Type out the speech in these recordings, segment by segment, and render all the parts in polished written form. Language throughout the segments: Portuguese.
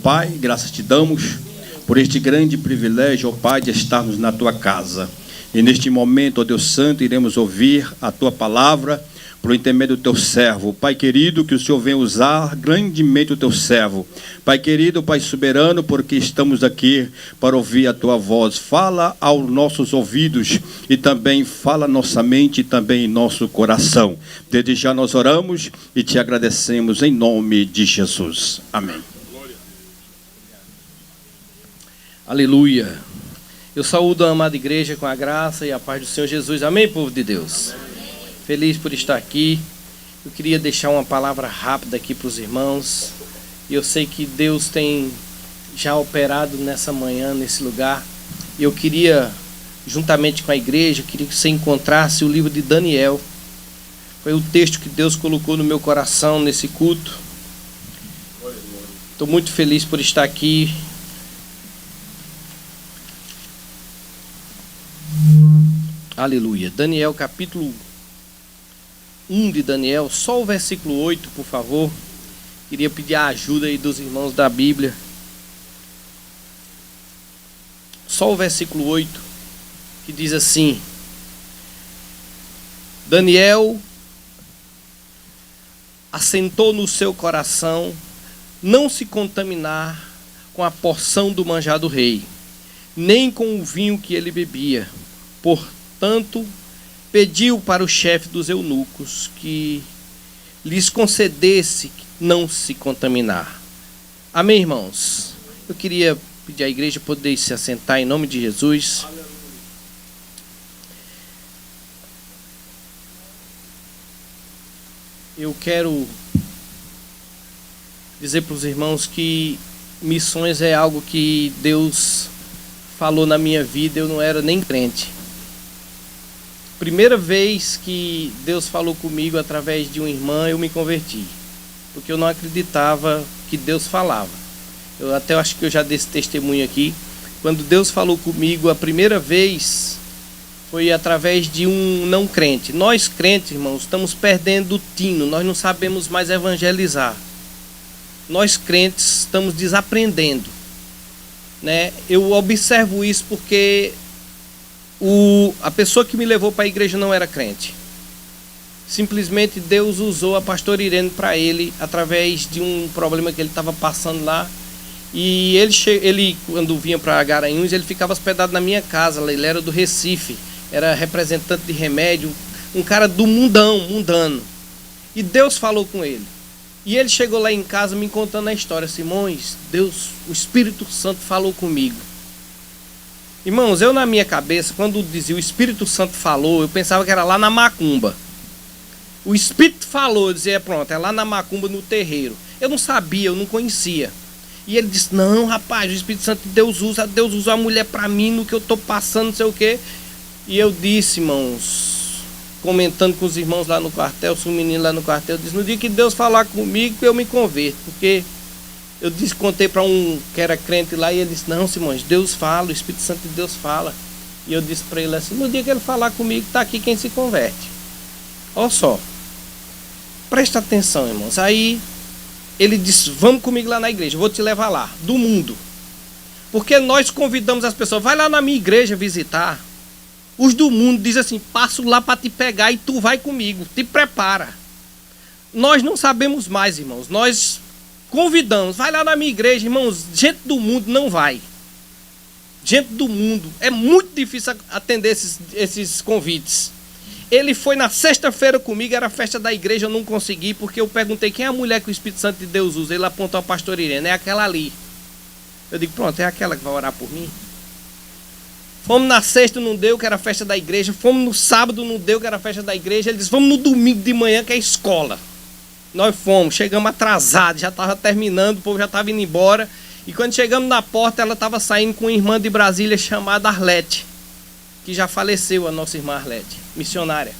Pai, graças te damos por este grande privilégio, ó Pai, de estarmos na tua casa. E neste momento, ó Deus Santo, iremos ouvir a tua palavra por intermédio do teu servo. Pai querido, que o Senhor venha usar grandemente o teu servo. Pai querido, Pai soberano, porque estamos aqui para ouvir a tua voz. Fala aos nossos ouvidos e também fala nossa mente e também em nosso coração. Desde já nós oramos e te agradecemos em nome de Jesus. Amém. Aleluia. Eu saúdo a amada igreja com a graça e a paz do Senhor Jesus. Amém, povo de Deus? Feliz por estar aqui. Eu queria deixar uma palavra rápida aqui para os irmãos. E eu sei que Deus tem já operado nessa manhã, nesse lugar. E eu queria, juntamente com a igreja, queria que você encontrasse o livro de Daniel. Foi o texto que Deus colocou no meu coração nesse culto. Estou muito feliz por estar aqui. Aleluia. Daniel, capítulo 1 de Daniel, só o versículo 8, por favor. Queria pedir a ajuda aí dos irmãos da Bíblia. Só o versículo 8, que diz assim: Daniel assentou no seu coração não se contaminar com a porção do manjar do rei, nem com o vinho que ele bebia. Portanto, pediu para o chefe dos eunucos que lhes concedesse não se contaminar. Amém, irmãos? Eu queria pedir à igreja poder se assentar em nome de Jesus. Eu quero dizer para os irmãos que missões é algo que Deus falou na minha vida. Eu não era nem crente. Primeira vez que Deus falou comigo através de uma irmã, eu me converti, porque eu não acreditava que Deus falava. Eu até acho que eu já dei esse testemunho aqui. Quando Deus falou comigo a primeira vez, foi através de um não crente. Nós crentes, irmãos, estamos perdendo o tino, nós não sabemos mais evangelizar. Nós crentes estamos desaprendendo, né? Eu observo isso porque a pessoa que me levou para a igreja não era crente. Simplesmente Deus usou a pastora Irene para ele, através de um problema que ele estava passando lá. E ele quando vinha para Garanhuns, ele ficava hospedado na minha casa. Ele era do Recife, era representante de remédio, um cara do mundano. E Deus falou com ele. E ele chegou lá em casa me contando a história. Simões, Deus, o Espírito Santo falou comigo. Irmãos, eu na minha cabeça, quando dizia o Espírito Santo falou, eu pensava que era lá na macumba. O Espírito falou, eu dizia, pronto, é lá na macumba, no terreiro. Eu não sabia, eu não conhecia. E ele disse, não, rapaz, o Espírito Santo de Deus usa a mulher para mim, no que eu estou passando, não sei o quê. E eu disse, irmãos, comentando com os irmãos lá no quartel, o menino lá no quartel, eu disse, no dia que Deus falar comigo, eu me converto, porque eu disse, contei para um que era crente lá, e ele disse, não, Simões, Deus fala, o Espírito Santo de Deus fala. E eu disse para ele assim, no dia que ele falar comigo, está aqui quem se converte. Olha só, presta atenção, irmãos. Aí ele disse, vamos comigo lá na igreja, eu vou te levar lá, do mundo. Porque nós convidamos as pessoas, vai lá na minha igreja visitar. Os do mundo dizem assim, passo lá para te pegar e tu vai comigo, te prepara. Nós não sabemos mais, irmãos, nós convidamos, vai lá na minha igreja, irmãos, gente do mundo não vai. Gente do mundo, é muito difícil atender esses convites. Ele foi na sexta-feira comigo, era a festa da igreja, eu não consegui, porque eu perguntei quem é a mulher que o Espírito Santo de Deus usa. Ele apontou a pastora Irene, é aquela ali. Eu digo, pronto, é aquela que vai orar por mim. Fomos na sexta, não deu, que era a festa da igreja. Fomos no sábado, não deu, que era a festa da igreja. Ele disse, vamos no domingo de manhã, que é escola. Nós fomos, chegamos atrasados, já estava terminando, o povo já estava indo embora. E quando chegamos na porta, ela estava saindo com uma irmã de Brasília chamada Arlete, que já faleceu, a nossa irmã Arlete, missionária.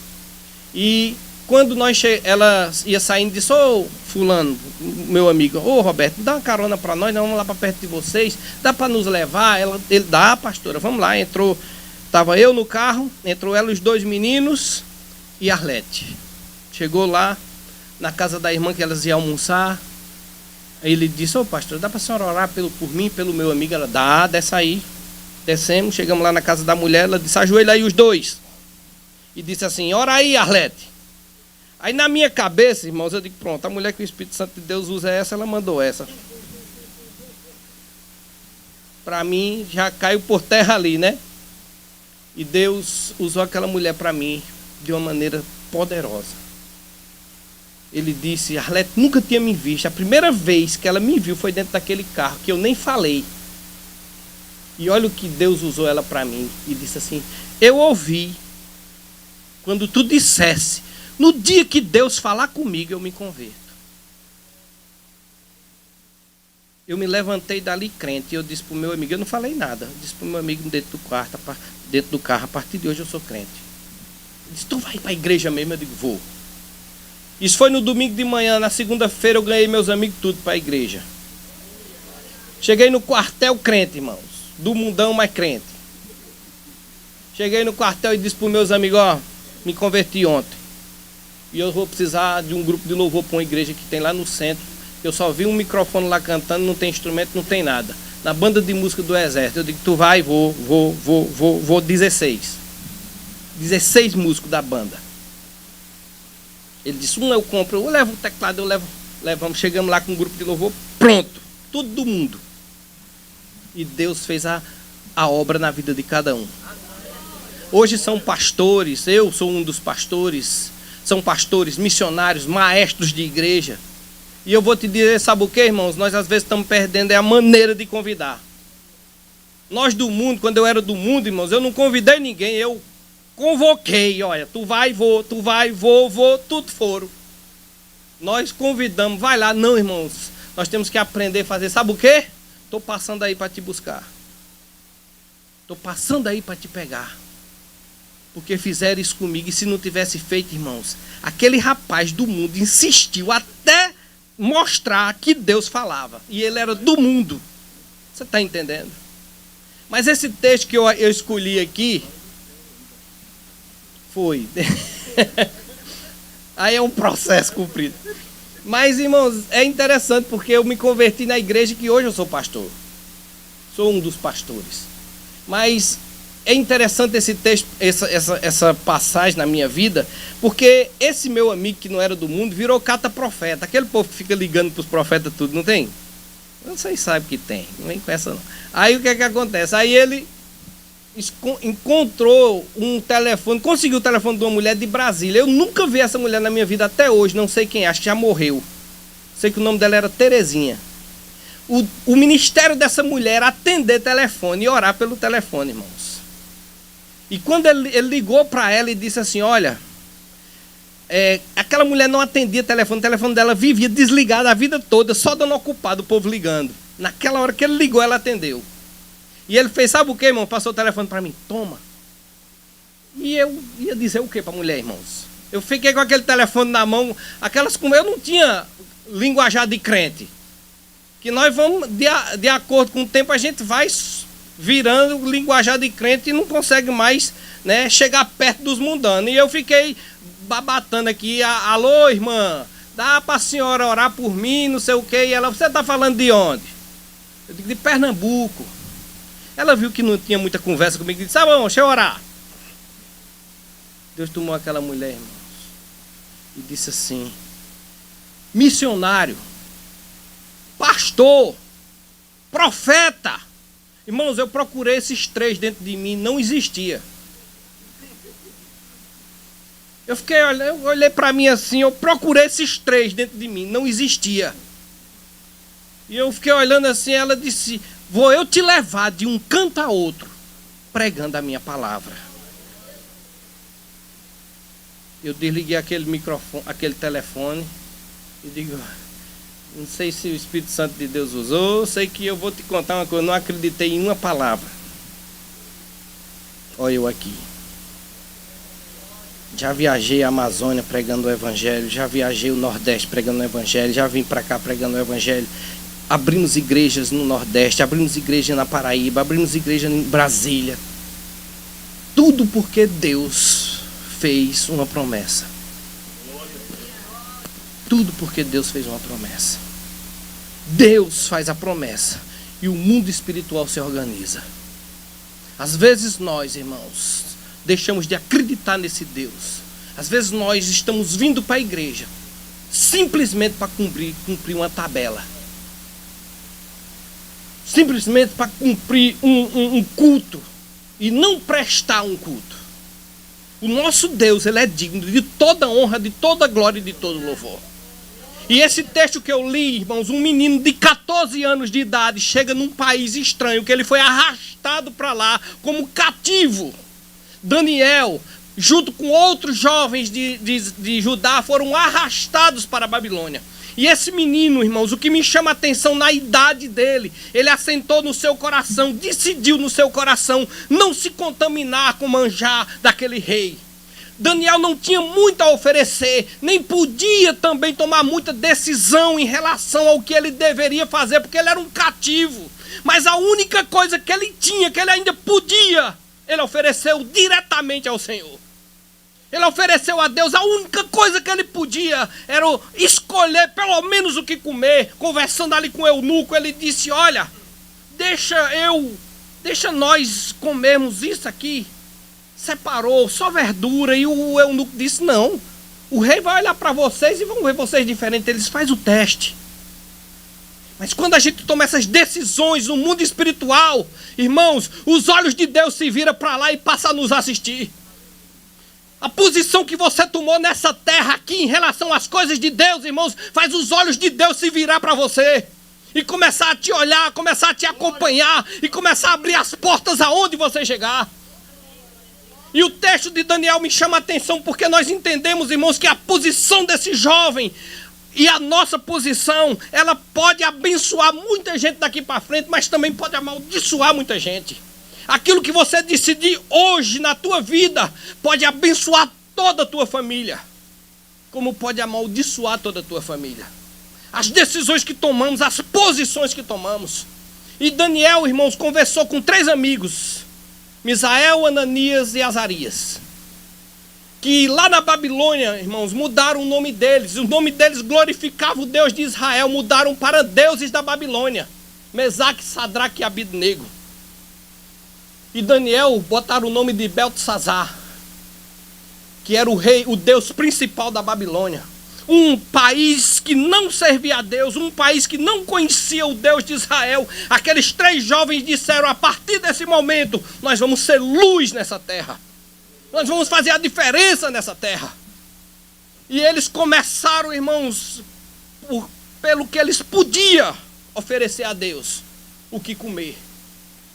E quando ela ia saindo, disse, ô fulano, meu amigo, ô Roberto, dá uma carona para nós vamos lá para perto de vocês, dá para nos levar? Ele dá, pastora, vamos lá. Entrou, estava eu no carro, entrou ela, os dois meninos e Arlete. Chegou lá na casa da irmã que elas iam almoçar. Aí ele disse: ô pastor, dá para a senhora orar por mim, pelo meu amigo? Ela: dá, desce aí. Descemos, chegamos lá na casa da mulher, ela disse: ajoelha aí os dois. E disse assim: ora aí, Arlete. Aí na minha cabeça, irmãos, eu digo: pronto, a mulher que o Espírito Santo de Deus usa essa, ela mandou essa. Para mim, já caiu por terra ali, né? E Deus usou aquela mulher para mim de uma maneira poderosa. Ele disse: Arlete nunca tinha me visto. A primeira vez que ela me viu foi dentro daquele carro, que eu nem falei. E olha o que Deus usou ela para mim. E disse assim: eu ouvi quando tu dissesse, no dia que Deus falar comigo, eu me converto. Eu me levantei dali crente. E eu disse para o meu amigo, eu não falei nada. Eu disse para o meu amigo dentro do carro: a partir de hoje eu sou crente. Ele disse: tu vai para a igreja mesmo? Eu digo: vou. Isso foi no domingo de manhã. Na segunda-feira eu ganhei meus amigos tudo para a igreja. Cheguei no quartel crente, irmãos. Do mundão, mas crente. Cheguei no quartel e disse para os meus amigos: ó, me converti ontem. E eu vou precisar de um grupo de louvor para uma igreja que tem lá no centro. Eu só vi um microfone lá cantando, não tem instrumento, não tem nada. Na banda de música do exército. Eu digo: tu vai? Vou 16. 16 músicos da banda. Ele disse: um eu compro, eu levo o teclado, levamos. Chegamos lá com um grupo de louvor, pronto. Tudo do mundo. E Deus fez a obra na vida de cada um. Hoje são pastores, eu sou um dos pastores. São pastores, missionários, maestros de igreja. E eu vou te dizer, sabe o que, irmãos? Nós às vezes estamos perdendo a maneira de convidar. Nós do mundo, quando eu era do mundo, irmãos, eu não convidei ninguém, eu convoquei. Olha, tu vai, vou, tudo foram. Nós convidamos, vai lá. Não, irmãos, nós temos que aprender a fazer, sabe o que? Estou passando aí para te buscar. Estou passando aí para te pegar. Porque fizeram isso comigo. E se não tivesse feito, irmãos, aquele rapaz do mundo insistiu até mostrar que Deus falava. E ele era do mundo. Você está entendendo? Mas esse texto que eu escolhi aqui foi... aí é um processo cumprido. Mas, irmãos, é interessante porque eu me converti na igreja que hoje eu sou pastor. Sou um dos pastores. Mas é interessante esse texto, essa passagem na minha vida, porque esse meu amigo que não era do mundo virou cata-profeta. Aquele povo que fica ligando para os profetas tudo, não tem? Vocês sabem que tem, não vem com essa não. Aí o que é que acontece? Aí ele encontrou um telefone, conseguiu o telefone de uma mulher de Brasília. Eu nunca vi essa mulher na minha vida até hoje, não sei quem, acho que já morreu. Sei que o nome dela era Terezinha. O ministério dessa mulher era atender telefone e orar pelo telefone, irmãos. E quando ele ligou para ela e disse assim: olha, aquela mulher não atendia telefone, o telefone dela vivia desligado a vida toda, só dando ocupado, o povo ligando. Naquela hora que ele ligou, ela atendeu. E ele fez, sabe o que, irmão? Passou o telefone para mim: toma. E eu ia dizer o que para a mulher, irmãos? Eu fiquei com aquele telefone na mão, eu não tinha linguajar de crente. Que nós vamos, de acordo com o tempo, a gente vai virando linguajar de crente e não consegue mais, né, chegar perto dos mundanos. E eu fiquei babatando aqui: alô, irmã, dá para a senhora orar por mim, não sei o que. E ela: você está falando de onde? Eu digo: de Pernambuco. Ela viu que não tinha muita conversa comigo e disse: ah, bom, deixa eu orar. Deus tomou aquela mulher, irmãos, e disse assim: missionário, pastor, profeta. Irmãos, eu procurei esses três dentro de mim, não existia. Eu olhei para mim assim, eu procurei esses três dentro de mim, não existia. E eu fiquei olhando assim, ela disse: vou eu te levar de um canto a outro, pregando a minha palavra. Eu desliguei aquele microfone, aquele telefone, e digo: não sei se o Espírito Santo de Deus usou, sei que eu vou te contar uma coisa, eu não acreditei em uma palavra. Olha eu aqui. Já viajei a Amazônia pregando o Evangelho, já viajei o Nordeste pregando o Evangelho, já vim para cá pregando o Evangelho. Abrimos igrejas no Nordeste, abrimos igreja na Paraíba, abrimos igreja em Brasília. Tudo porque Deus fez uma promessa. Tudo porque Deus fez uma promessa. Deus faz a promessa e o mundo espiritual se organiza. Às vezes nós, irmãos, deixamos de acreditar nesse Deus. Às vezes nós estamos vindo para a igreja simplesmente para cumprir uma tabela. Simplesmente para cumprir um culto e não prestar um culto. O nosso Deus, ele é digno de toda honra, de toda glória e de todo louvor. E esse texto que eu li, irmãos, um menino de 14 anos de idade chega num país estranho, que ele foi arrastado para lá como cativo. Daniel, junto com outros jovens de Judá, foram arrastados para a Babilônia. E esse menino, irmãos, o que me chama a atenção na idade dele, ele assentou no seu coração, decidiu no seu coração não se contaminar com o manjar daquele rei. Daniel não tinha muito a oferecer, nem podia também tomar muita decisão em relação ao que ele deveria fazer, porque ele era um cativo. Mas a única coisa que ele tinha, que ele ainda podia, ele ofereceu diretamente ao Senhor. Ele ofereceu a Deus, a única coisa que ele podia era escolher pelo menos o que comer. Conversando ali com o eunuco, ele disse: olha, deixa nós comermos isso aqui. Separou só verdura. E o eunuco disse: não, o rei vai olhar para vocês e vão ver vocês diferentes. Eles fazem o teste. Mas quando a gente toma essas decisões no mundo espiritual, irmãos, os olhos de Deus se viram para lá e passam a nos assistir. A posição que você tomou nessa terra aqui em relação às coisas de Deus, irmãos, faz os olhos de Deus se virar para você. E começar a te olhar, começar a te acompanhar e começar a abrir as portas aonde você chegar. E o texto de Daniel me chama a atenção porque nós entendemos, irmãos, que a posição desse jovem e a nossa posição, ela pode abençoar muita gente daqui para frente, mas também pode amaldiçoar muita gente. Aquilo que você decidir hoje na tua vida pode abençoar toda a tua família, como pode amaldiçoar toda a tua família. As decisões que tomamos, as posições que tomamos. E Daniel, irmãos, conversou com 3 amigos, Misael, Ananias e Azarias, que lá na Babilônia, irmãos, mudaram o nome deles. O nome deles glorificava o Deus de Israel, mudaram para deuses da Babilônia, Mesaque, Sadraque e Abidnego. E Daniel botaram o nome de Beltesazar, que era o rei, o deus principal da Babilônia. Um país que não servia a Deus, um país que não conhecia o Deus de Israel. Aqueles 3 jovens disseram: a partir desse momento, nós vamos ser luz nessa terra. Nós vamos fazer a diferença nessa terra. E eles começaram, irmãos, pelo que eles podiam oferecer a Deus, o que comer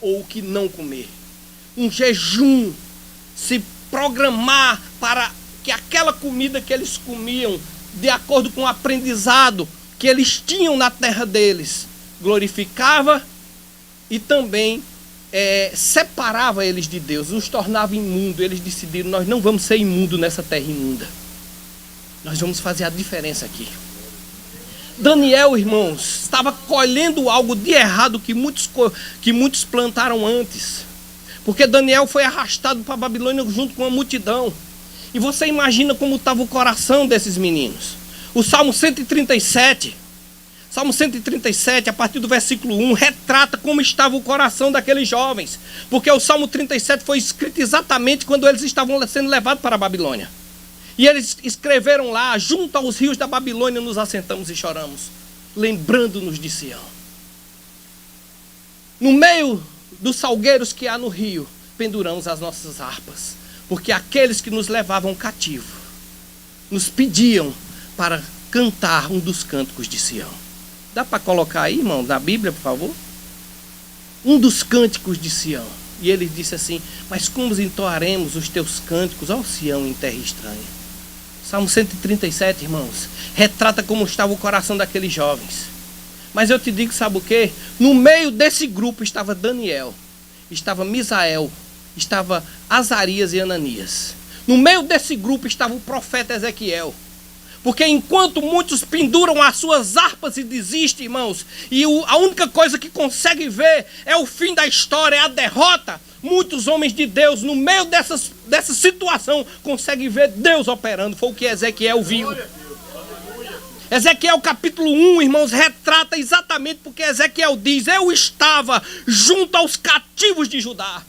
ou o que não comer. Um jejum, se programar para que aquela comida que eles comiam, de acordo com o aprendizado que eles tinham na terra deles, glorificava e também separava eles de Deus, os tornava imundo. Eles decidiram: nós não vamos ser imundos nessa terra imunda. Nós vamos fazer a diferença aqui. Daniel, irmãos, estava colhendo algo de errado que muitos plantaram antes. Porque Daniel foi arrastado para a Babilônia junto com a multidão. E você imagina como estava o coração desses meninos. O Salmo 137, a partir do versículo 1, retrata como estava o coração daqueles jovens. Porque o Salmo 37 foi escrito exatamente quando eles estavam sendo levados para a Babilônia. E eles escreveram lá: junto aos rios da Babilônia nos assentamos e choramos, lembrando-nos de Sião. No meio dos salgueiros que há no rio, penduramos as nossas harpas, porque aqueles que nos levavam cativo nos pediam para cantar um dos cânticos de Sião. Dá para colocar aí, irmão, na Bíblia, por favor? Um dos cânticos de Sião. E ele disse assim: mas como entoaremos os teus cânticos ao Sião em terra estranha? Salmo 137, irmãos, retrata como estava o coração daqueles jovens. Mas eu te digo, sabe o quê? No meio desse grupo estava Daniel, estava Misael, estava Azarias e Ananias. No meio desse grupo estava o profeta Ezequiel. Porque enquanto muitos penduram as suas harpas e desistem, irmãos, e a única coisa que consegue ver é o fim da história, é a derrota, muitos homens de Deus, no meio dessa situação, conseguem ver Deus operando. Foi o que Ezequiel viu. Ezequiel capítulo 1, irmãos, retrata exatamente porque Ezequiel diz: eu estava junto aos cativos de Judá.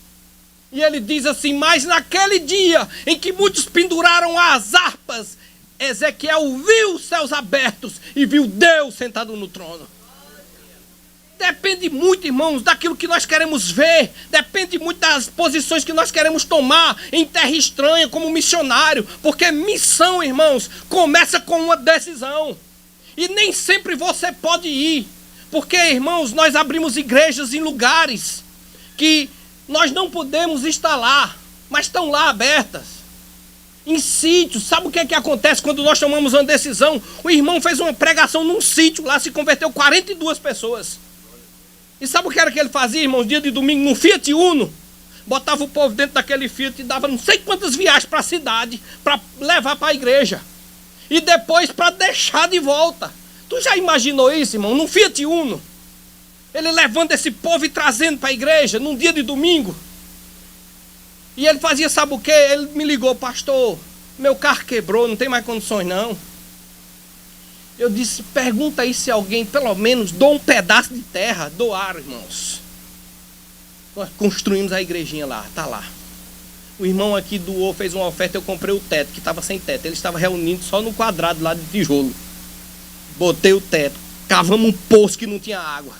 E ele diz assim: mas naquele dia em que muitos penduraram as harpas, Ezequiel viu os céus abertos e viu Deus sentado no trono. Depende muito, irmãos, daquilo que nós queremos ver. Depende muito das posições que nós queremos tomar em terra estranha como missionário. Porque missão, irmãos, começa com uma decisão. E nem sempre você pode ir. Porque, irmãos, nós abrimos igrejas em lugares que nós não podemos estar lá, mas estão lá abertas. Em sítios, sabe o que é que acontece quando nós tomamos uma decisão? O irmão fez uma pregação num sítio, lá se converteu 42 pessoas. E sabe o que era que ele fazia, irmãos, dia de domingo, num Fiat Uno? Botava o povo dentro daquele Fiat e dava não sei quantas viagens para a cidade, para levar para a igreja. E depois para deixar de volta. Tu já imaginou isso, irmão? Num Fiat Uno. Ele levando esse povo e trazendo para a igreja, num dia de domingo. E ele fazia, sabe o quê? Ele me ligou: pastor, meu carro quebrou, não tem mais condições não. Eu disse: pergunta aí se alguém pelo menos doa um pedaço de terra. Doaram, irmãos. Nós construímos a igrejinha lá, tá lá. O irmão aqui doou, fez uma oferta, eu comprei o teto, que estava sem teto. Ele estava reunindo só no quadrado lá de tijolo. Botei o teto, cavamos um poço que não tinha água.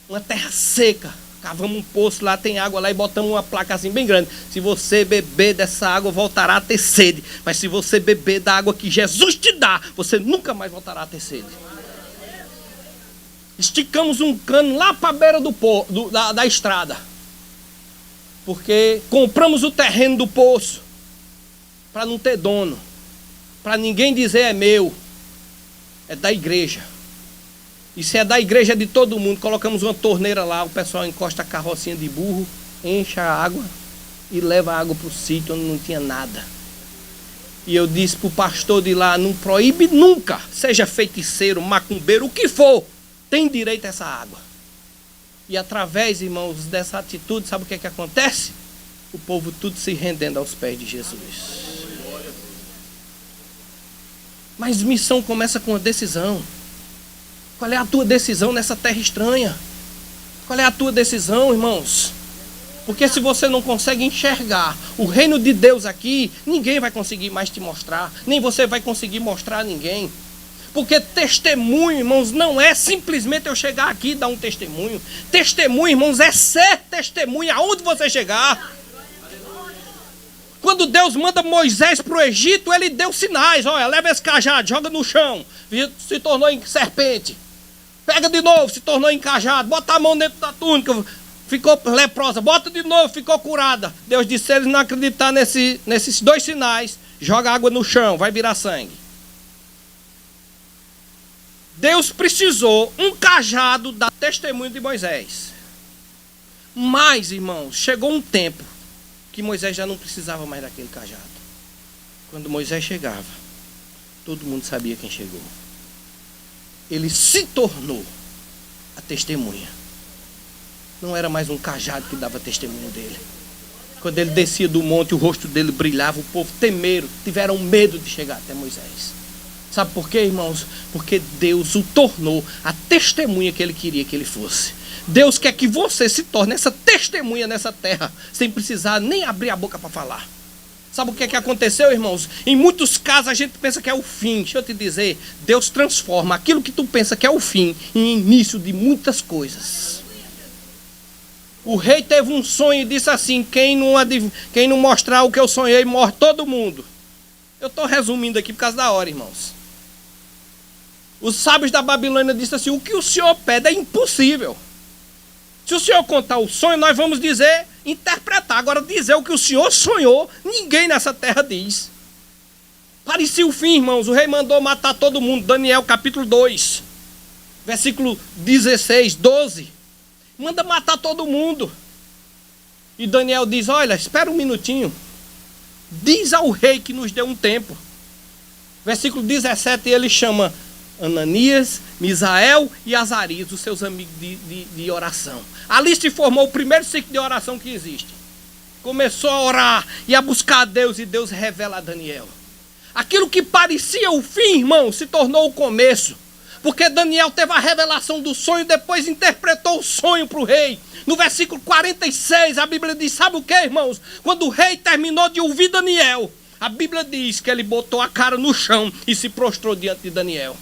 Uma terra seca. Cavamos um poço lá, tem água lá, e botamos uma placa assim bem grande: se você beber dessa água, voltará a ter sede. Mas se você beber da água que Jesus te dá, você nunca mais voltará a ter sede. Esticamos um cano lá para a beira da estrada. Porque compramos o terreno do poço para não ter dono. Para ninguém dizer é meu. É da igreja. E se é da igreja, é de todo mundo. Colocamos uma torneira lá, o pessoal encosta a carrocinha de burro, enche a água e leva a água para o sítio onde não tinha nada. E eu disse para o pastor de lá: não proíbe nunca, seja feiticeiro, macumbeiro, o que for, tem direito a essa água. E através, irmãos, dessa atitude, sabe o que é que acontece? O povo tudo se rendendo aos pés de Jesus. Mas missão começa com uma decisão. Qual é a tua decisão nessa terra estranha? Qual é a tua decisão, irmãos? Porque se você não consegue enxergar o reino de Deus aqui, ninguém vai conseguir mais te mostrar. Nem você vai conseguir mostrar a ninguém. Porque testemunho, irmãos, não é simplesmente eu chegar aqui e dar um testemunho. Testemunho, irmãos, é ser testemunho aonde você chegar. Quando Deus manda Moisés para o Egito, ele deu sinais. Olha, leva esse cajado, joga no chão, se tornou em serpente. Pega de novo, se tornou em cajado. Bota a mão dentro da túnica, ficou leprosa. Bota de novo, ficou curada. Deus disse: se eles não acreditar nesses dois sinais, joga água no chão, vai virar sangue. Deus precisou um cajado da testemunho de Moisés. Mas, irmãos, chegou um tempo que Moisés já não precisava mais daquele cajado. Quando Moisés chegava, todo mundo sabia quem chegou. Ele se tornou a testemunha. Não era mais um cajado que dava testemunho dele. Quando ele descia do monte, o rosto dele brilhava, o povo temeram, tiveram medo de chegar até Moisés. Sabe por quê, irmãos? Porque Deus o tornou a testemunha que ele queria que ele fosse. Deus quer que você se torne essa testemunha nessa terra, sem precisar nem abrir a boca para falar. Sabe o que é que aconteceu, irmãos? Em muitos casos a gente pensa que é o fim. Deixa eu te dizer, Deus transforma aquilo que tu pensa que é o fim em início de muitas coisas. O rei teve um sonho e disse assim: quem não mostrar o que eu sonhei, morre todo mundo. Eu estou resumindo aqui por causa da hora, irmãos. Os sábios da Babilônia disseram assim: o que o senhor pede é impossível. Se o senhor contar o sonho, nós vamos dizer, interpretar. Agora, dizer o que o senhor sonhou, ninguém nessa terra diz. Parecia o fim, irmãos. O rei mandou matar todo mundo. Daniel capítulo 2, versículo 16, 12. Manda matar todo mundo. E Daniel diz: olha, espera um minutinho. Diz ao rei que nos deu um tempo. Versículo 17, ele chama Ananias, Misael e Azarias, os seus amigos de oração. Ali se formou o primeiro ciclo de oração que existe. Começou a orar e a buscar a Deus, e Deus revela a Daniel. Aquilo que parecia o fim, irmão, se tornou o começo. Porque Daniel teve a revelação do sonho, depois interpretou o sonho para o rei. No versículo 46, a Bíblia diz, sabe o que, irmãos? Quando o rei terminou de ouvir Daniel, a Bíblia diz que ele botou a cara no chão e se prostrou diante de Daniel.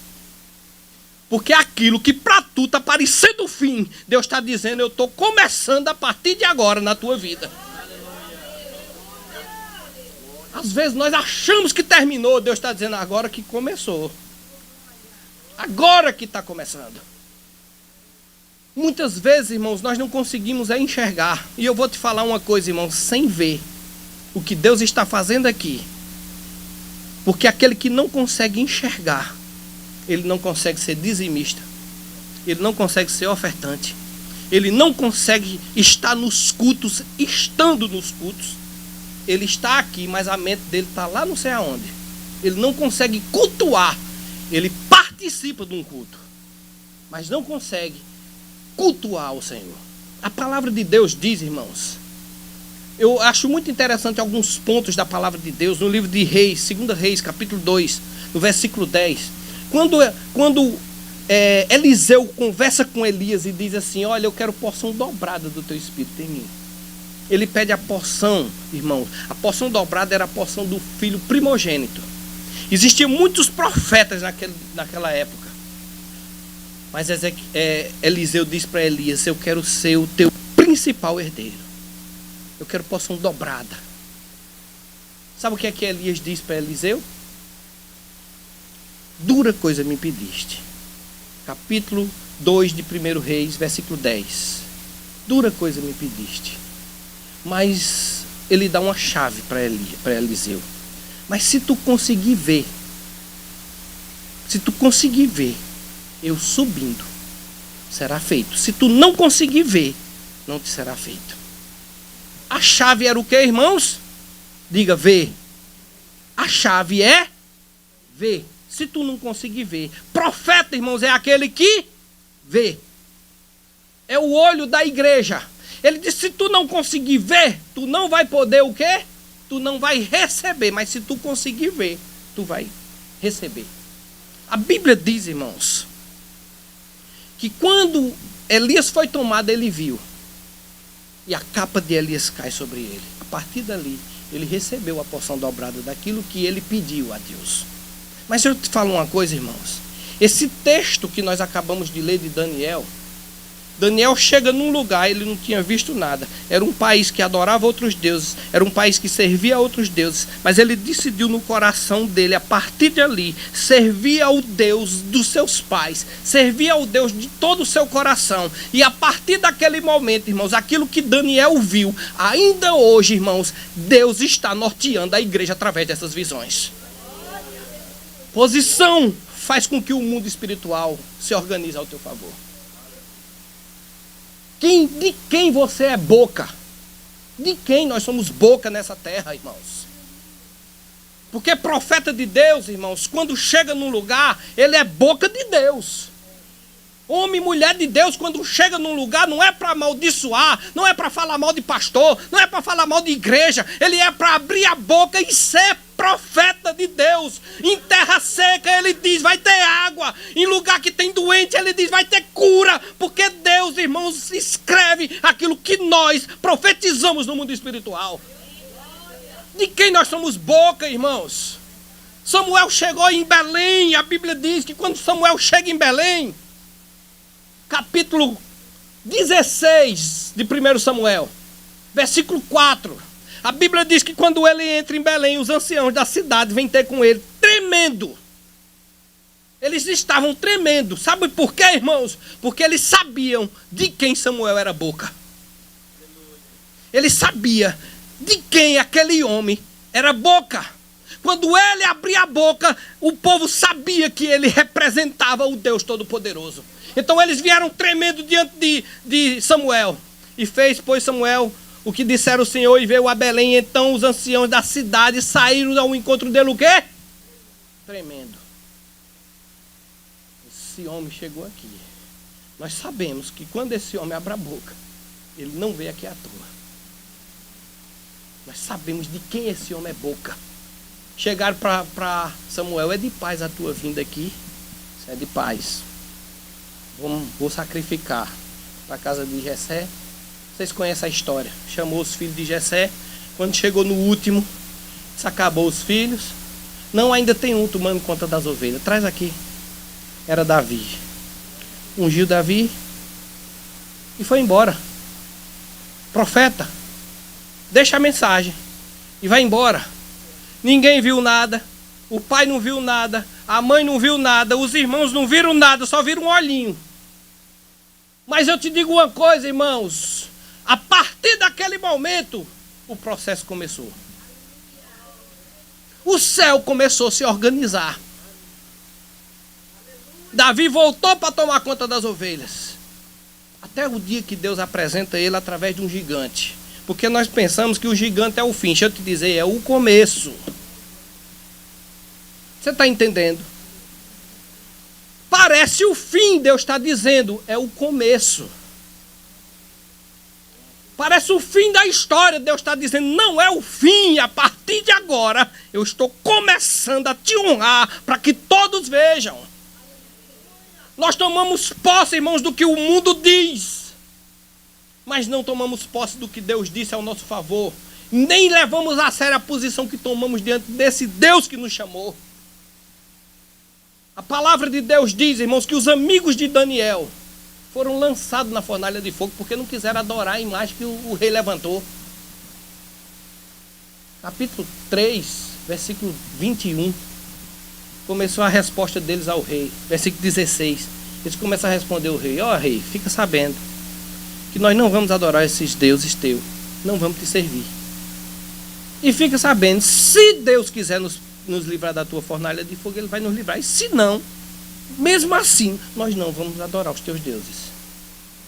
Porque aquilo que para tu está parecendo o fim, Deus está dizendo, eu estou começando a partir de agora na tua vida. Às vezes nós achamos que terminou, Deus está dizendo agora que começou. Agora que está começando. Muitas vezes, irmãos, nós não conseguimos enxergar. E eu vou te falar uma coisa, irmãos, sem ver o que Deus está fazendo aqui. Porque aquele que não consegue enxergar, ele não consegue ser dizimista. Ele não consegue ser ofertante. Ele não consegue estar nos cultos, estando nos cultos. Ele está aqui, mas a mente dele está lá não sei aonde. Ele não consegue cultuar. Ele participa de um culto, mas não consegue cultuar o Senhor. A palavra de Deus diz, irmãos, eu acho muito interessante alguns pontos da palavra de Deus no livro de Reis, 2 Reis, capítulo 2, no versículo 10. Quando Eliseu conversa com Elias e diz assim, olha, eu quero porção dobrada do teu espírito em mim. Ele pede a porção, irmãos, a porção dobrada era a porção do filho primogênito. Existiam muitos profetas naquela época. Mas Eliseu diz para Elias, eu quero ser o teu principal herdeiro. Eu quero porção dobrada. Sabe o que é que Elias diz para Eliseu? Dura coisa me pediste. Capítulo 2 de 1 Reis, versículo 10. Dura coisa me pediste. Mas ele dá uma chave para Eliseu. Mas se tu conseguir ver, eu subindo, será feito. Se tu não conseguir ver, não te será feito. A chave era o que, irmãos? Diga, ver. A chave é ver. Se tu não conseguir ver. Profeta, irmãos, é aquele que vê. É o olho da igreja. Ele disse, se tu não conseguir ver, tu não vai poder o quê? Tu não vai receber, mas se tu conseguir ver, tu vai receber. A Bíblia diz, irmãos, que quando Elias foi tomado, ele viu. E a capa de Elias cai sobre ele. A partir dali, ele recebeu a porção dobrada daquilo que ele pediu a Deus. Mas eu te falo uma coisa, irmãos. Esse texto que nós acabamos de ler de Daniel, Daniel chega num lugar, ele não tinha visto nada. Era um país que adorava outros deuses, era um país que servia a outros deuses, mas ele decidiu no coração dele, a partir de ali, servir ao Deus dos seus pais, servir ao Deus de todo o seu coração. E a partir daquele momento, irmãos, aquilo que Daniel viu, ainda hoje, irmãos, Deus está norteando a igreja através dessas visões. Posição faz com que o mundo espiritual se organize ao teu favor. De quem você é boca? De quem nós somos boca nessa terra, irmãos? Porque profeta de Deus, irmãos, quando chega num lugar, ele é boca de Deus. Homem e mulher de Deus, quando chega num lugar, não é para amaldiçoar, não é para falar mal de pastor, não é para falar mal de igreja, ele é para abrir a boca e ser profeta de Deus. Em terra seca ele diz, vai ter água. Em lugar que tem doente ele diz, vai ter cura. Porque Deus, irmãos, escreve aquilo que nós profetizamos no mundo espiritual. De quem nós somos boca, irmãos? Samuel chegou em Belém. A Bíblia diz que quando Samuel chega em Belém, capítulo 16 de 1 Samuel, versículo 4, a Bíblia diz que quando ele entra em Belém, os anciãos da cidade vêm ter com ele, tremendo. Eles estavam tremendo. Sabe por quê, irmãos? Porque eles sabiam de quem Samuel era boca. Ele sabia de quem aquele homem era boca. Quando ele abria a boca, o povo sabia que ele representava o Deus Todo-Poderoso. Então eles vieram tremendo diante de Samuel. E fez, pois, Samuel o que disseram o Senhor e veio a Belém. Então os anciãos da cidade saíram ao encontro dele o quê? Tremendo. Esse homem chegou aqui. Nós sabemos que quando esse homem abre a boca, ele não veio aqui à toa. Nós sabemos de quem esse homem é boca. chegaram para Samuel: é de paz a tua vinda aqui? Isso é de paz. Vou sacrificar para a casa de Jessé. Vocês conhecem a história. Chamou os filhos de Jessé. Quando chegou no último, se acabou os filhos. Não, ainda tem um tomando conta das ovelhas. Traz aqui. Era Davi. Ungiu Davi e foi embora. Profeta, deixa a mensagem e vai embora. Ninguém viu nada. O pai não viu nada. A mãe não viu nada. Os irmãos não viram nada. Só viram um olhinho. Mas eu te digo uma coisa, irmãos. A partir daquele momento, o processo começou. O céu começou a se organizar. Davi voltou para tomar conta das ovelhas. Até o dia que Deus apresenta ele através de um gigante. Porque nós pensamos que o gigante é o fim. Deixa eu te dizer, é o começo. Você está entendendo? Parece o fim, Deus está dizendo, é o começo. Parece o fim da história, Deus está dizendo, não é o fim. A partir de agora, eu estou começando a te honrar para que todos vejam. Nós tomamos posse, irmãos, do que o mundo diz, mas não tomamos posse do que Deus disse ao nosso favor. Nem levamos a sério a posição que tomamos diante desse Deus que nos chamou. A palavra de Deus diz, irmãos, que os amigos de Daniel foram lançados na fornalha de fogo porque não quiseram adorar a imagem que o rei levantou. Capítulo 3, versículo 21. Começou a resposta deles ao rei. Versículo 16. Eles começam a responder ao rei: ó rei, fica sabendo que nós não vamos adorar esses deuses teus. Não vamos te servir. E fica sabendo, se Deus quiser nos livrar da tua fornalha de fogo, Ele vai nos livrar. E se não, mesmo assim, nós não vamos adorar os teus deuses.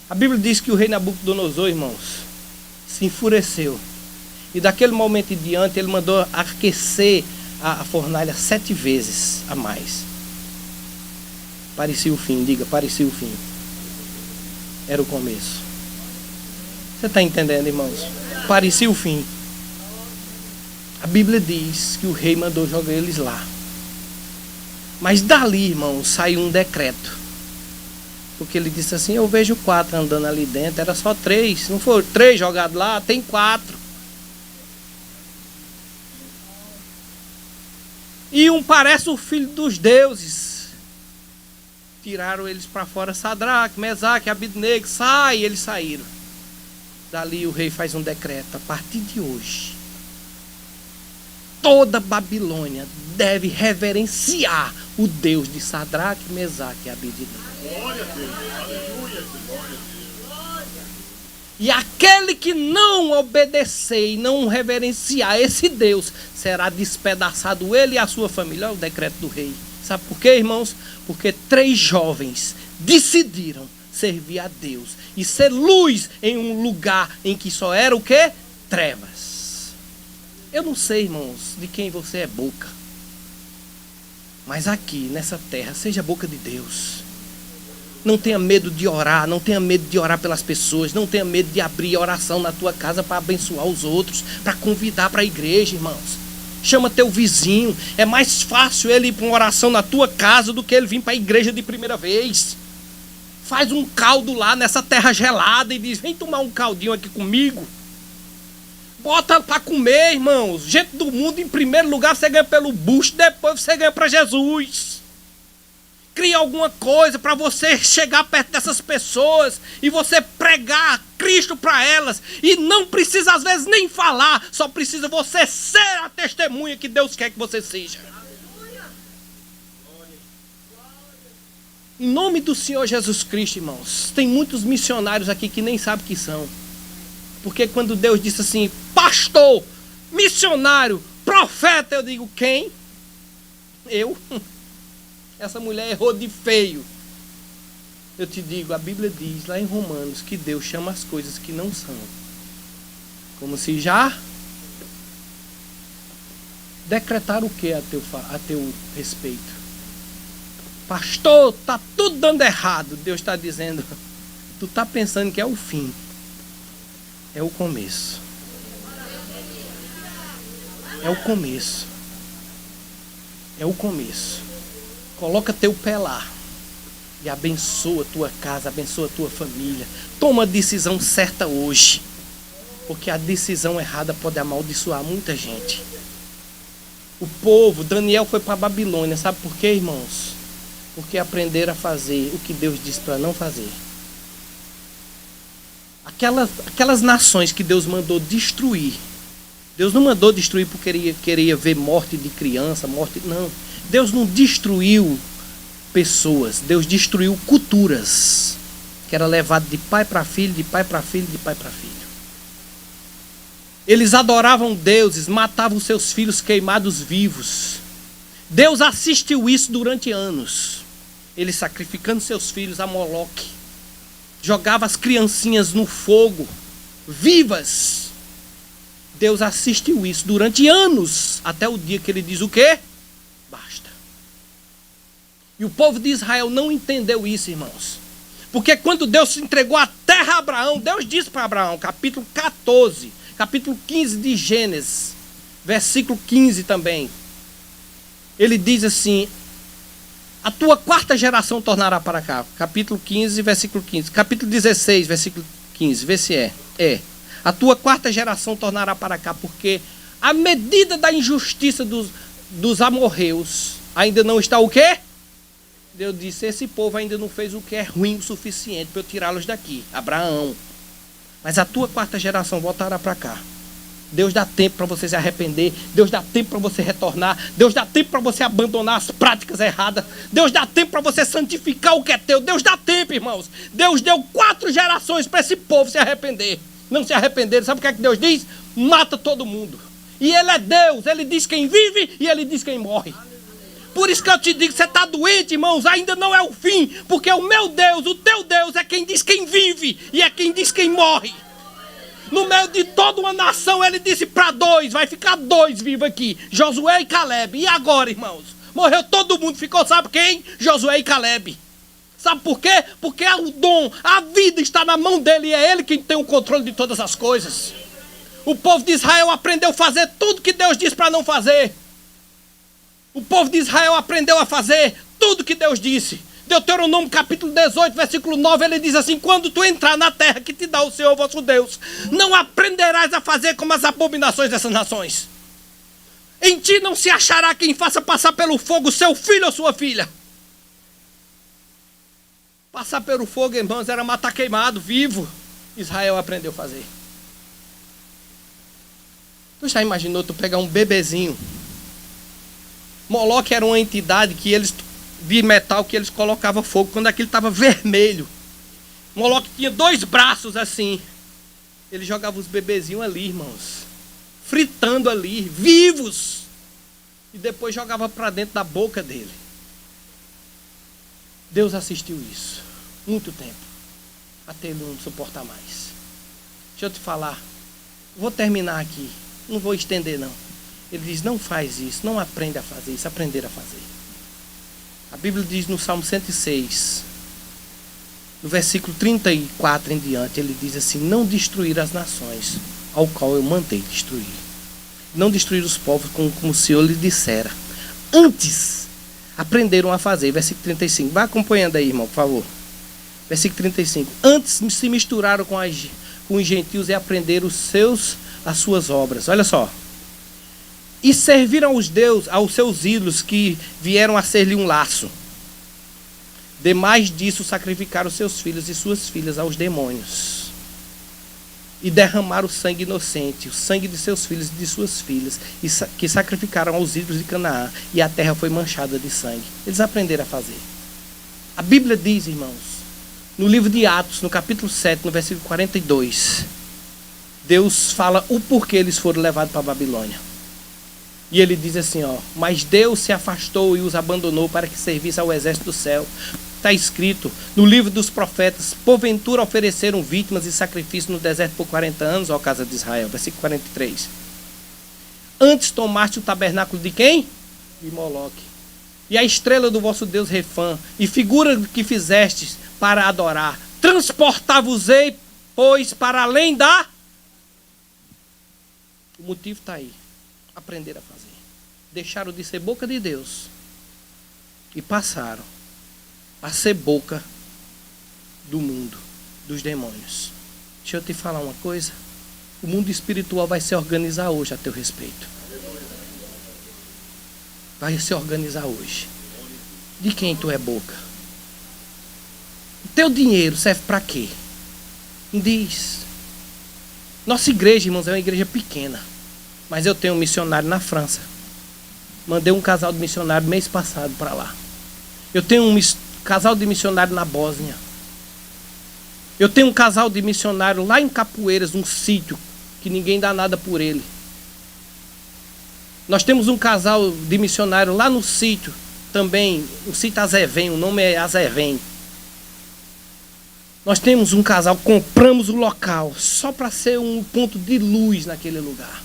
A Bíblia diz que o rei Nabucodonosor, irmãos, se enfureceu. E daquele momento em diante, ele mandou aquecer a fornalha 7 vezes a mais. Parecia o fim, diga, parecia o fim. Era o começo. Você está entendendo, irmãos? Parecia o fim. A Bíblia diz que o rei mandou jogar eles lá. Mas dali, irmãos, saiu um decreto. Porque ele disse assim: eu vejo 4 andando ali dentro. Era só 3. Não foram 3 jogados lá, tem 4. E um parece o filho dos deuses. Tiraram eles para fora. Sadraque, Mesaque, Abidnego, sai. Eles saíram. Dali o rei faz um decreto: a partir de hoje, toda Babilônia deve reverenciar o Deus de Sadraque, Mesaque e Abidnego. Glória a Deus, aleluia, glória a Deus. E aquele que não obedecer e não reverenciar esse Deus, será despedaçado ele e a sua família. Olha o decreto do rei. Sabe por quê, irmãos? Porque 3 jovens decidiram servir a Deus e ser luz em um lugar em que só era o quê? Trevas. Eu não sei, irmãos, de quem você é boca. Mas aqui, nessa terra, seja boca de Deus. Não tenha medo de orar, não tenha medo de orar pelas pessoas, não tenha medo de abrir oração na tua casa para abençoar os outros, para convidar para a igreja, irmãos. Chama teu vizinho. É mais fácil ele ir para uma oração na tua casa do que ele vir para a igreja de primeira vez. Faz um caldo lá nessa terra gelada e diz: vem tomar um caldinho aqui comigo. Bota para comer, irmãos. Gente do mundo, em primeiro lugar você ganha pelo bucho, depois você ganha para Jesus. Cria alguma coisa para você chegar perto dessas pessoas e você pregar Cristo para elas. E não precisa às vezes nem falar, só precisa você ser a testemunha que Deus quer que você seja. Em nome do Senhor Jesus Cristo, irmãos, tem muitos missionários aqui que nem sabem o que são. Porque quando Deus disse assim: pastor, missionário, profeta, eu digo: quem? Eu? Essa mulher errou de feio. Eu te digo, a Bíblia diz lá em Romanos que Deus chama as coisas que não são, como se já decretaram o que a teu respeito. Pastor, está tudo dando errado. Deus está dizendo: tu está pensando que é o fim. É o começo. É o começo. É o começo. Coloca teu pé lá. E abençoa a tua casa, abençoa a tua família. Toma a decisão certa hoje. Porque a decisão errada pode amaldiçoar muita gente. O povo, Daniel foi para a Babilônia. Sabe por quê, irmãos? Porque aprenderam a fazer o que Deus disse para não fazer. Aquelas nações que Deus mandou destruir. Deus não mandou destruir porque queria ver morte de criança, não. Deus não destruiu pessoas. Deus destruiu culturas. Que era levado de pai para filho, de pai para filho, de pai para filho. Eles adoravam deuses, matavam seus filhos queimados vivos. Deus assistiu isso durante anos. Eles sacrificando seus filhos a Moloque. Jogava as criancinhas no fogo, vivas. Deus assistiu isso durante anos, até o dia que ele diz o quê? Basta. E o povo de Israel não entendeu isso, irmãos. Porque quando Deus entregou a terra a Abraão, Deus disse para Abraão, capítulo 14, capítulo 15 de Gênesis, versículo 15 também. Ele diz assim: a tua quarta geração tornará para cá. Capítulo 15, versículo 15. Capítulo 16, versículo 15. Vê se é. É. A tua quarta geração tornará para cá, porque a medida da injustiça dos amorreus ainda não está o quê? Deus disse, esse povo ainda não fez o que é ruim o suficiente para eu tirá-los daqui. Abraão. Mas a tua quarta geração voltará para cá. Deus dá tempo para você se arrepender. Deus dá tempo para você retornar. Deus dá tempo para você abandonar as práticas erradas. Deus dá tempo para você santificar o que é teu. Deus dá tempo, irmãos. Deus deu 4 gerações para esse povo se arrepender. Não se arrepender. Sabe o que é que Deus diz? Mata todo mundo. E Ele é Deus. Ele diz quem vive e Ele diz quem morre. Por isso que eu te digo, você está doente, irmãos, ainda não é o fim. Porque o meu Deus, o teu Deus é quem diz quem vive e é quem diz quem morre. No meio de toda uma nação, ele disse para 2, vai ficar 2 vivos aqui, Josué e Caleb. E agora, irmãos? Morreu todo mundo, ficou sabe quem? Josué e Caleb. Sabe por quê? Porque o dom, a vida está na mão dele e é ele quem tem o controle de todas as coisas. O povo de Israel aprendeu a fazer tudo que Deus disse para não fazer. O povo de Israel aprendeu a fazer tudo que Deus disse. Deuteronômio capítulo 18, versículo 9, ele diz assim: quando tu entrar na terra que te dá o Senhor vosso Deus, não aprenderás a fazer como as abominações dessas nações. Em ti não se achará quem faça passar pelo fogo seu filho ou sua filha. Passar pelo fogo, irmãos, era matar queimado, vivo. Israel aprendeu a fazer. Tu já imaginou tu pegar um bebezinho? Moloque era uma entidade que eles, de metal, que eles colocavam fogo quando aquilo estava vermelho. Moloque tinha 2 braços assim. Ele jogava os bebezinhos ali, irmãos, fritando ali, vivos. E depois jogava para dentro da boca dele. Deus assistiu isso muito tempo, até ele não suportar mais. Deixa eu te falar, vou terminar aqui, não vou estender não. Ele diz, não faz isso, não aprende a fazer isso, aprender a fazer. A Bíblia diz no Salmo 106, no versículo 34 em diante, ele diz assim: não destruir as nações, ao qual eu mandei destruir. Não destruir os povos como o Senhor lhe dissera. Antes, aprenderam a fazer. Versículo 35, vai acompanhando aí, irmão, por favor. Versículo 35, antes se misturaram com os gentios e aprenderam as suas obras. Olha só. E serviram aos seus ídolos que vieram a ser-lhe um laço. Demais disso, sacrificaram seus filhos e suas filhas aos demônios. E derramaram o sangue inocente, o sangue de seus filhos e de suas filhas, que sacrificaram aos ídolos de Canaã, e a terra foi manchada de sangue. Eles aprenderam a fazer. A Bíblia diz, irmãos, no livro de Atos, no capítulo 7, no versículo 42, Deus fala o porquê eles foram levados para a Babilônia. E ele diz assim, ó: mas Deus se afastou e os abandonou para que servisse ao exército do céu. Está escrito no livro dos profetas: porventura ofereceram vítimas e sacrifícios no deserto por 40 anos, ó casa de Israel. Versículo 43. Antes tomaste o tabernáculo de quem? De Moloque. E a estrela do vosso Deus Refã, e figura que fizestes para adorar. Transportar-vos-ei, pois, para além da... O motivo está aí. Aprender a fazer. deixaram de ser boca de Deus e passaram a ser boca do mundo, dos demônios. Deixa eu te falar uma coisa. O mundo espiritual vai se organizar hoje a teu respeito. Vai se organizar hoje. De quem tu é boca? O teu dinheiro serve para quê? Diz. Nossa igreja, irmãos, é uma igreja pequena. Mas eu tenho um missionário na França. Mandei um casal de missionário mês passado para lá. Eu tenho um casal de missionário na Bósnia. Eu tenho um casal de missionário lá em Capoeiras, um sítio que ninguém dá nada por ele. Nós temos um casal de missionário lá no sítio também, o sítio Azevém, o nome é Azevém. Nós temos um casal, compramos o local só para ser um ponto de luz naquele lugar.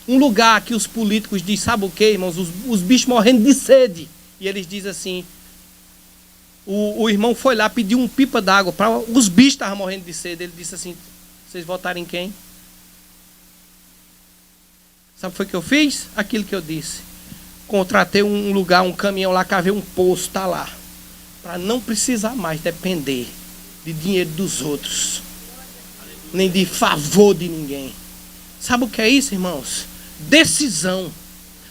Um lugar que os políticos dizem, sabe o que, irmãos? Os bichos morrendo de sede. E eles dizem assim, o irmão foi lá, pediu um pipa d'água, para os bichos estavam morrendo de sede. Ele disse assim, vocês votaram em quem? Sabe o que foi que eu fiz? Aquilo que eu disse. Contratei um lugar, um caminhão lá, cavei um poço, está lá. Para não precisar mais depender de dinheiro dos outros. Nem de favor de ninguém. Sabe o que é isso, irmãos? Decisão.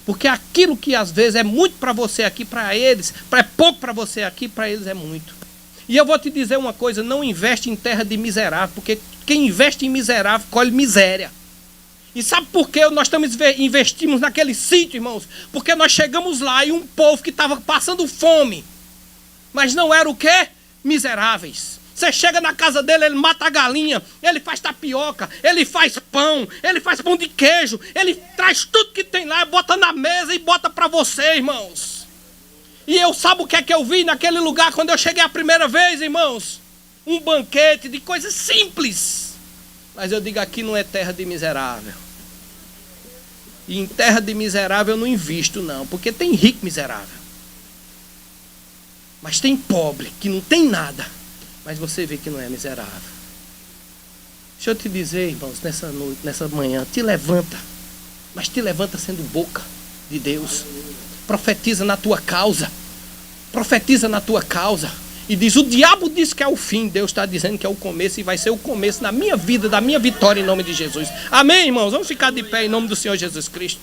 Porque aquilo que às vezes é muito para você aqui, para eles, é pouco para você aqui, para eles é muito. E eu vou te dizer uma coisa, não investe em terra de miserável, porque quem investe em miserável colhe miséria. E sabe por que nós investimos naquele sítio, irmãos? Porque nós chegamos lá e um povo que estava passando fome, mas não era o quê? Miseráveis. Você chega na casa dele, ele mata a galinha, ele faz tapioca, ele faz pão de queijo, ele traz tudo que tem lá, bota na mesa e bota para você, irmãos. E eu sabe o que é que eu vi naquele lugar quando eu cheguei a primeira vez, irmãos? Um banquete de coisas simples. Mas eu digo, aqui não é terra de miserável. E em terra de miserável eu não invisto não, porque tem rico miserável. Mas tem pobre que não tem nada. Mas você vê que não é miserável. Deixa eu te dizer, irmãos, nessa noite, nessa manhã, te levanta. Mas te levanta sendo boca de Deus. Profetiza na tua causa. Profetiza na tua causa. E diz, o diabo diz que é o fim. Deus está dizendo que é o começo. E vai ser o começo na minha vida, da minha vitória em nome de Jesus. Amém, irmãos? Vamos ficar de pé em nome do Senhor Jesus Cristo.